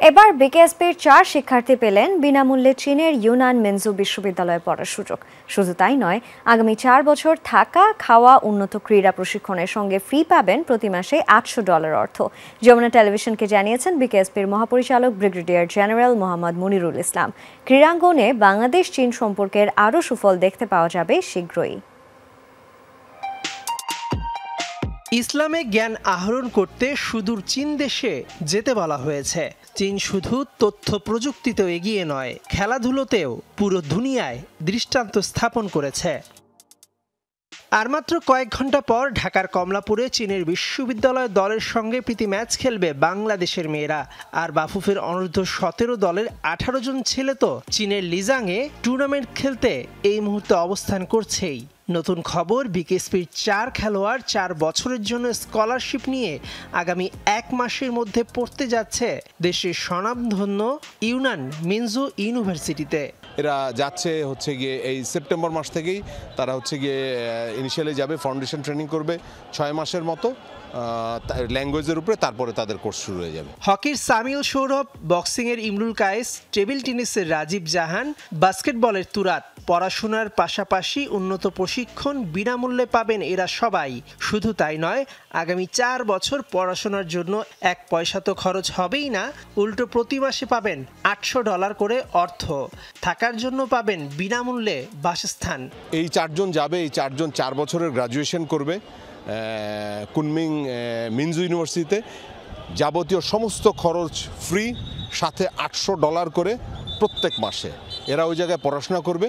এবার বিকেএসপির 4 শিক্ষার্থী পেলেন বিনামূল্যে চীনের ইউনান মিনজু বিশ্ববিদ্যালয়ে পড়ার সুযোগ। শুধু তাই নয়, আগামী 4 বছর থাকা, খাওয়া, উন্নত ক্রীড়া প্রশিক্ষণের সঙ্গে ফ্রি পাবেন প্রতি মাসে $800 অর্থ। যমুনা টেলিভিশনকে জানিয়েছেন বিকেএসপির মহাপরিচালক ব্রিগেডিয়ার জেনারেল মোহাম্মদ মনিরুল ইসলাম। ক্রীড়াঙ্গনে বাংলাদেশ চীন সম্পর্কের আরও সুফল দেখতে পাওয়া যাবে শীঘ্রই। ইসলামে জ্ঞান আহরণ করতে সুদূর চীন দেশে যেতে বলা হয়েছে। চীন শুধু তথ্য প্রযুক্তিতেও এগিয়ে নয়, খেলাধুলোতেও পুরো দুনিয়ায় দৃষ্টান্ত স্থাপন করেছে। আর মাত্র কয়েক ঘন্টা পর ঢাকার কমলাপুরে চীনের বিশ্ববিদ্যালয় দলের সঙ্গে প্রীতি ম্যাচ খেলবে বাংলাদেশের মেয়েরা। আর বাফুফের অনূর্ধ্ব 17 দলের 18 জন ছেলে তো চীনের লিজাংয়ে টুর্নামেন্ট খেলতে এই মুহূর্তে অবস্থান করছেই। নতুন খবর, বিকেএসপির 4 খেলোয়াড় 4 বছরের জন্য স্কলারশিপ নিয়ে আগামী 1 মাসের মধ্যে পড়তে যাচ্ছে দেশের স্বনামধন্য ইউনান মিনজু ইউনিভার্সিটিতে। এরা যাচ্ছে গিয়ে এই সেপ্টেম্বর মাস থেকেই তারা গিয়ে ইনিশিয়ালি যাবে, ফাউন্ডেশন ট্রেনিং করবে 6 মাসের মতো ল্যাঙ্গুয়েজের উপরে, তারপরে তাদের কোর্স শুরু হয়ে যাবে। হকির সামিউল সৌরভ, বক্সিংয়ের ইমরুল কায়েস, টেবিল টেনিসের রাজীব জাহান, বাস্কেটবলের তুরাত, পড়াশোনার পাশাপাশি উন্নত প্রশিক্ষণ বিনামূল্যে পাবেন এরা সবাই। শুধু তাই নয়, আগামী 4 বছর পড়াশোনার জন্য 1 পয়সা তো খরচ হবেই না, উল্টো প্রতি মাসে পাবেন $800 করে অর্থ। থাকার জন্য পাবেন বিনামূল্যে বাসস্থান। এই 4 জন যাবে, এই 4 জন 4 বছরের গ্রাজুয়েশন করবে কুনমিং মিনজু ইউনিভার্সিটিতে। যাবতীয় সমস্ত খরচ ফ্রি, সাথে $800 করে প্রত্যেক মাসে। এরা ওই জায়গায় পড়াশোনা করবে,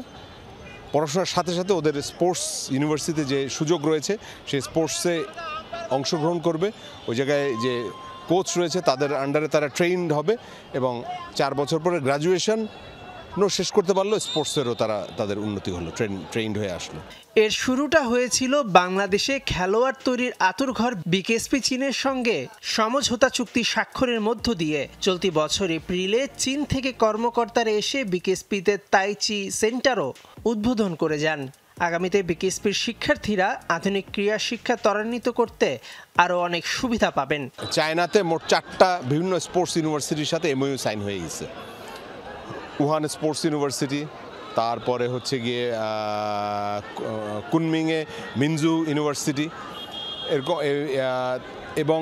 পড়াশোনার সাথে সাথে ওদের স্পোর্টস ইউনিভার্সিটিতে যে সুযোগ রয়েছে সেই স্পোর্টসে অংশগ্রহণ করবে। ওই জায়গায় যে কোচ রয়েছে তাদের আন্ডারে তারা ট্রেইনড হবে এবং 4 বছর পরে গ্রাজুয়েশন শেষ করতে পারলো, স্পোর্টসেরও তাদের উন্নতি হলো, ট্রেইনড হয়ে আসলো। এর শুরুটা হয়েছিল বাংলাদেশে খেলোয়াড় তৈরির আঁতুড়ঘর বিকেএসপি চীনের সঙ্গে সমঝোতা চুক্তি স্বাক্ষরের মধ্য দিয়ে। চলতি বছর এপ্রিলে চীন থেকে কর্মকর্তারা এসে বিকেএসপিতে তাইচি সেন্টারও উদ্বোধন করে যান। আগামীতে বিকেএসপির শিক্ষার্থীরা আধুনিক ক্রীড়া শিক্ষা ত্বরান্বিত করতে আরও অনেক সুবিধা পাবেন। চায়নাতে মোট 4টা বিভিন্ন স্পোর্টস ইউনিভার্সিটির সাথে এমওইউ সাইন হয়ে গেছে। উহান স্পোর্টস ইউনিভার্সিটি, তারপরে গিয়ে কুনমিংয়ে মিনজু ইউনিভার্সিটি, এরকম এবং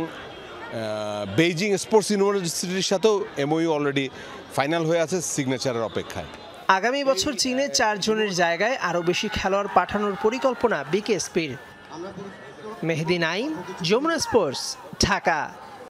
বেইজিং স্পোর্টস ইউনিভার্সিটির সাথেও এমওইউ অলরেডি ফাইনাল হয়ে আছে, সিগনেচারের অপেক্ষায়। আগামী বছর চীনে 4 জনের জায়গায় আরও বেশি খেলোয়াড় পাঠানোর পরিকল্পনা বিকেএসপির। মেহেদি নাইম, যমুনা স্পোর্টস, ঢাকা।